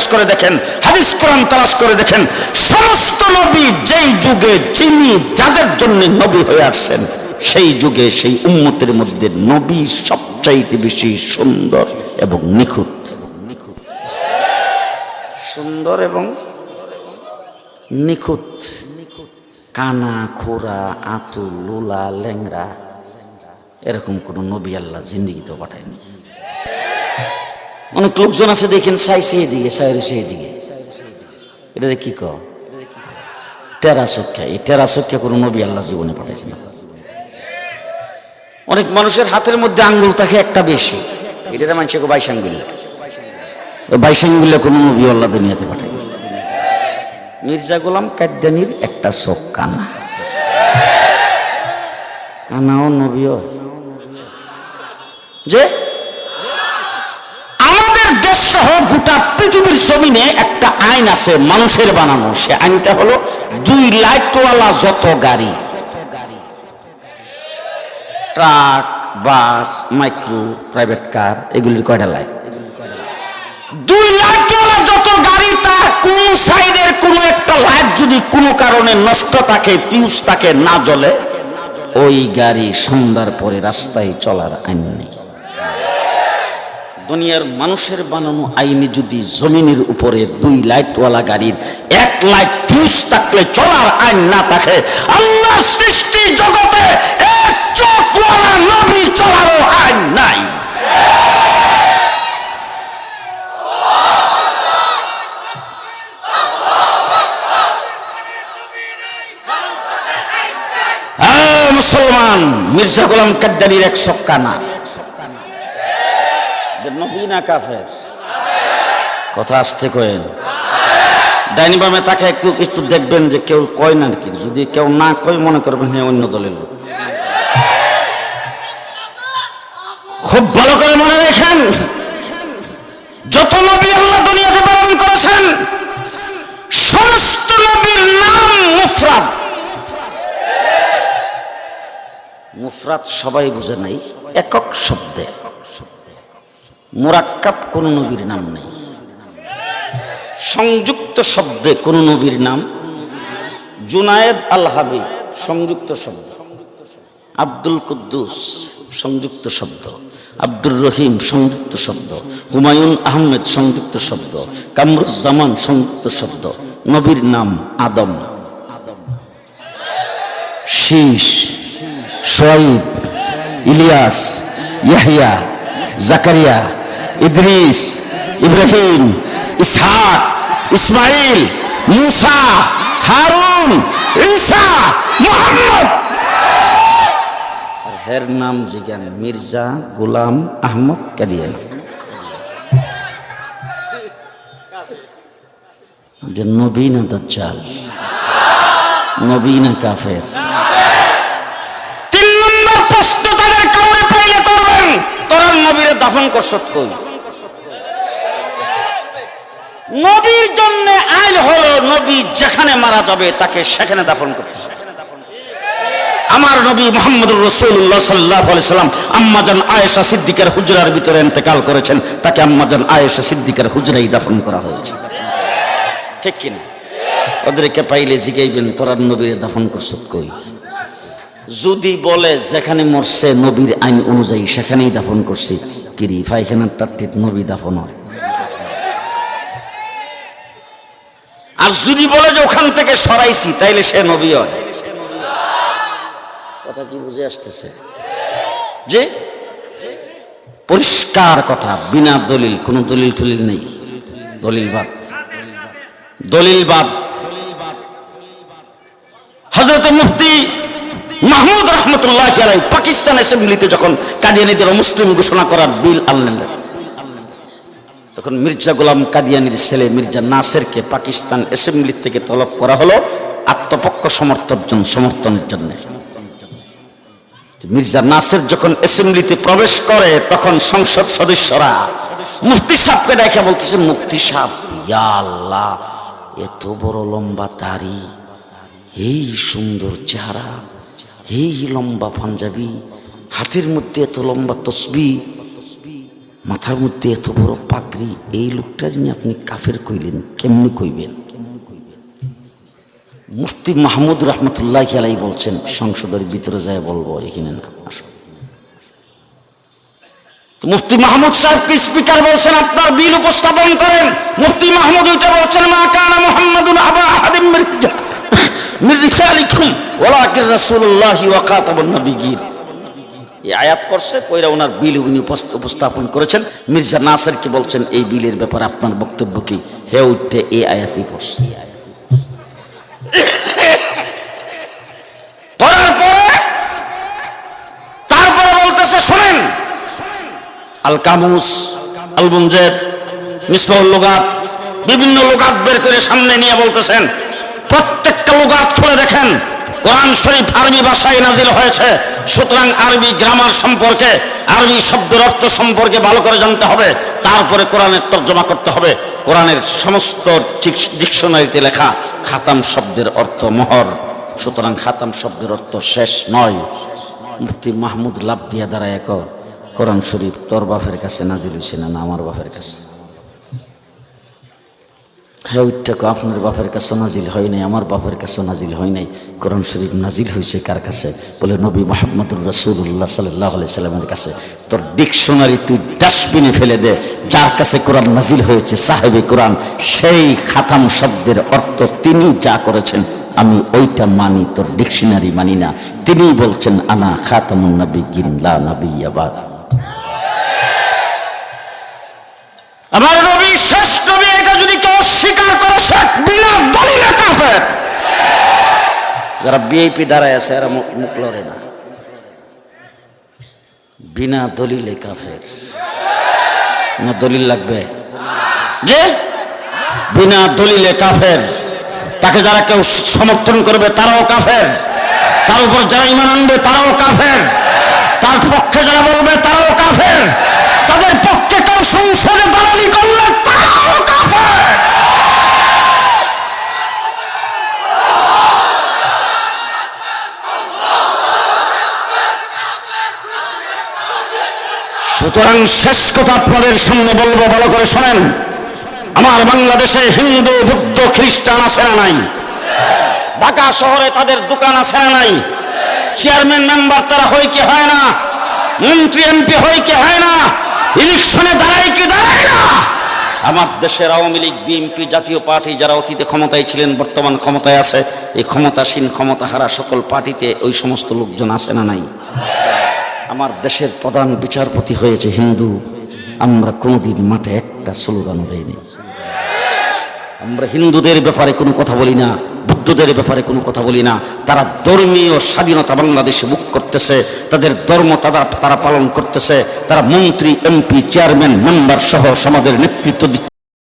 জিজ্ঞেস করে দেখেন, হাদিস কোরআন তালাশ করে দেখেন, সমস্ত নবী যেই যুগে যিনি যাদের জন্য নবী হয়ে আসছেন, সেই যুগে সেই উম্মতের মধ্যে নবী সবচাইতে বেশি সুন্দর এবং নিখুঁত। সুন্দর এবং নিখুঁত। কানা, খোরা, আতুল, লুলা, ল্যাংরা এরকম কোন নবী আল্লাহ জিন্দিগিতেও পাঠায়নি। অনেক লোকজন আছে দেখেন, সাই সেই দিকে, সাইরে সেই দিকে, এটা কি ক টেরা সখ্যা। এই টেরা সখ্যা কোন নবী আল্লাহ জীবনে পাঠাইছে না। অনেক মানুষের হাতের মধ্যে আঙ্গুল থাকে একটা বেশি, এটা মানুষকে বাইশাঙ্গুল্লা। ওই বাইশাঙ্গুল্লা কোন নবী আল্লাহ দুনিয়াতে পাঠায়। মির্জা গোলাম কাদ্যানির একটা চোখ কানা, কানাও নবীও। যে আমাদের দেশ সহ গোটা পৃথিবীর জমিনে একটা আইন আছে মানুষের বানানো, সে আইনটা হলো 2 লাইটওয়ালা যত গাড়ি, ট্রাক, বাস, মাইক্রো, প্রাইভেট কার, এগুলির কয়টা লাইট? 2 লাইটওয়ালা যত গাড়ি, তার কোন সাইডের কোন একটা লাইট যদি কোনো কারণে নষ্ট থাকে, ফিউজ থাকে, না জ্বলে, ওই গাড়ি সন্ধ্যার পরে রাস্তায় চলার আইন নেই। দুনিয়ার মানুষের বানানো আইনে যদি জমিনের উপরে 2 লাইটওয়ালা গাড়ির 1 লাইট ফিউজ থাকলে চলার আইন না থাকে, আল্লাহ সৃষ্টি জগতে 1 চোখওয়ালা নবী চলারও আইন নাই। মুসলমান, মির্জা গোলাম কাদ্যানির 1 চোখ কানা। নবী না কাফের? কথা আসতে কয়েন। ডাইনি বামে তাকে একটু দেখবেন যে কেউ কয় না কি, যদি কেউ না কয় মনে করবেন হ্যাঁ অন্য দলের লোক। খুব ভালো করে মনে রাখেন, যত নবী আল্লাহ দুনিয়াতে প্রেরণ করেছেন সমস্ত নবীর নাম মুফরাদ। মুফরাদ সবাই বুঝে নাই, একক শব্দে। মুরাক্কাব কোন নবীর নাম নেই, সংযুক্ত শব্দে কোন নবীর নাম। জুনায়েদ আল হাবিব সংযুক্ত শব্দ, আব্দুল কুদ্দুস সংযুক্ত শব্দ, আব্দুর রহিম সংযুক্ত শব্দ, হুমায়ুন আহমেদ সংযুক্ত শব্দ, কামরুজ্জামান সংযুক্ত শব্দ। নবীর নাম আদম, শীষ, শোয়েব, ইলিয়াস, ইয়াহিয়া, জাকারিয়া, ইদ্রিস, ইব্রাহিম, ইসহাক, ইসমাইল, মুসা, হারুন, ঈসা, মুহাম্মদ। আর হের নাম জিজ্ঞান মির্জা গোলাম আহমদ কাদিয়ানী। যে নবী না দাজ্জাল, নবী না কাফের? 3 নম্বর প্রশ্ন তাদের কাউরে পাইলে করবেন, তোরা নবীরে দাফন করছত কই? নবীর জন্য আইন হলো নবী যেখানে মারা যাবে তাকে সেখানে দাফন করতে হবে। আমার নবী মুহাম্মদুর রাসূলুল্লাহ সাল্লাল্লাহু আলাইহি সাল্লাম আম্মাজান আয়েশা সিদ্দিকার হুজরার ভিতরে ইন্তেকাল করেছেন, তাকে আম্মাজান আয়েশা সিদ্দিকার হুজরায় দাফন করা হয়েছে। ঠিক কিনা? ওদেরকে পাইলে জিগাইবেন তোরা নবীরে দাফন করছত কই? যদি বলে যেখানে মরছে নবীর আইন অনুযায়ী সেখানেই দাফন করছি, কিরি পায়খানার টাট্টিত নবী দাফন হয়? আর যদি বলে যে ওখান থেকে সরাইছি তাইলে সে নবী হয়? কথা কি বুঝে আসতেছে? যে পরিষ্কার কথা, বিনা দলিল, কোন দলিল টলিল নেই, দলিল বাদ, দলিল বাদ। হযরত মুফতি মাহমুদ রহমতুল্লাহ আলাইহি পাকিস্তান অ্যাসেম্বলিতে যখন কাদিয়ানীদের মুসলিম ঘোষণা করার বিল আনলেন, তখন মির্জা গোলাম কাদিয়ানীর ছেলে মির্জা নাসেরকে পাকিস্তান অ্যাসেম্বলি থেকে তলব করা হলো আত্মপক্ষ সমর্থনের জন্য। মির্জা নাসের যখন অ্যাসেম্বলিতে প্রবেশ করে তখন সংসদ সদস্যরা মুফতি সাহেবকে দেখে বলতেছেন, মুফতি সাহেব, ইয়া আল্লাহ, এত বড় লম্বা দাড়ি, এই সুন্দর চেহারা, এই লম্বা পাঞ্জাবি, হাতের মধ্যে এত লম্বা তসবিহ, মাথার মধ্যে এত বড় পাগড়ি, এই লোকটার নিয়ে আপনি কাফের কইলেন, কেমনি কইবেন? মুফতি মাহমুদ রহমতুল্লাহি আলাইহি বলছেন, সংসদের ভিতরে যায় বলবো, এখানে না, আসো। মুফতি মাহমুদ সাহেবকে স্পিকার বলছেন আপনার বিল উপস্থাপন করেন। মুফতি মাহমুদ ওইটা বলছেন, মা কানা মুহাম্মাদুন আবা আহাদিম মির রিসালিকুম ওয়ালাকিন রাসূলুল্লাহি ওয়া খাতামুন নবিয়্যিন। এই আয়াত পড়ছে, কইরা ওনার বিল উনি উপস্থাপন করেছেন। মির্জা নাসিরকে বলছেন এই বিলের ব্যাপারে আপনার বক্তব্য কি? হে উঠতে এই আয়াতই পড়ছে। পড়ার পরে তারপরে বলতেছে, শোনেন, আল কামুস, আল মুনজাদ, মিসবাহুল লুগাত, বিভিন্ন লুগাত বের করে সামনে নিয়ে বলতেছেন, প্রত্যেকটা লুগাত খুলে দেখেন, কোরআন শরীফ আরবি ভাষায় নাজিল হয়েছে, সুতরাং আরবি গ্রামার সম্পর্কে, আরবি শব্দের অর্থ সম্পর্কে ভালো করে জানতে হবে, তারপরে কোরআনের তর্জমা করতে হবে। কোরআনের সমস্ত ডিকশনারিতে লেখা খাতাম শব্দের অর্থ মোহর, সুতরাং খাতাম শব্দের অর্থ শেষ নয়। মুফতি মাহমুদ লাভ দিয়া দাঁড়ায়, এক কোরআন শরীফ তোর বাপের কাছে নাজিল হয়েছে না আমার বাপের কাছে? হ্যাঁ, ওইটাকে আপনার বাপের কাছে নাজিল হয় নাই, আমার বাপের কাছে নাজিল হয় নাই। কোরআন শরীফ নাজিল হয়েছে কার কাছে? বলে নবী মুহাম্মদুর রাসূলুল্লাহ সাল্লাল্লাহু আলাইহি সাল্লামের কাছে। তোর ডিকশনারি তুই ডাস্টবিনে ফেলে দে। যার কাছে কোরআন নাজিল হয়েছে সাহেবে কোরআন, সেই খাতাম শব্দের অর্থ তিনি যা করেছেন আমি ওইটা মানি, তোর ডিকশনারি মানি না। তিনি বলছেন আনা খাতামুন নবিয়্যিন লা নবিয়্যা বাদ। আমার নবী শেষ নবী, এটা যদি কেউ অস্বীকার করে সে বিনা দলিলে কাফের। যারা বিআইপি দাঁড়ায় আছে এরা মুখ লড়ে না, বিনা দলিলে কাফের। না দলিল লাগবে যে বিনা দলিলে কাফের, তাকে যারা কেউ সমর্থন করবে তারাও কাফের, তার উপর যারা ঈমান আনবে তারাও কাফের, তার পক্ষে যারা বলবে তারাও কাফের, তাদের পক্ষে কেউ সংসদে দালালি করলে তারাও কাফের। সুতরাং শেষ কথা আপনাদের সামনে বলবো, ভালো করে শোনেন। আমার বাংলাদেশে হিন্দু, বৌদ্ধ, খ্রিস্টান আছে না নাই? ঢাকা শহরে তাদের দোকান আছে না নাই? চেয়ারম্যান মেম্বার তারা হয় কি হয় না? মন্ত্রী এমপি হয় কি হয় না? ইলেকশনে দাঁড়ায় কি দাঁড়ায় না? আমার দেশের আওয়ামী লীগ, বিএনপি, জাতীয় পার্টি যারা অতীতে ক্ষমতায় ছিলেন, বর্তমান ক্ষমতায় আছে, এই ক্ষমতাসীন ক্ষমতাহারা সকল পার্টিতে ওই সমস্ত লোকজন আছে না নাই? আমার দেশের প্রধান বিচারপতি হয়েছে হিন্দু। আমরা কোনোদিন মাঠে একটা স্লোগানও দেয়নি। আমরা হিন্দুদের ব্যাপারে কোনো কথা বলি না, বৌদ্ধদের ব্যাপারে কোনো কথা বলি না। তারা ধর্মীয় স্বাধীনতা বাংলাদেশে মুখ করতেছে, তাদের ধর্ম তারা পালন করতেছে, তারা মন্ত্রী, এমপি, চেয়ারম্যান, মেম্বার সহ সমাজের নেতৃত্ব দিচ্ছে।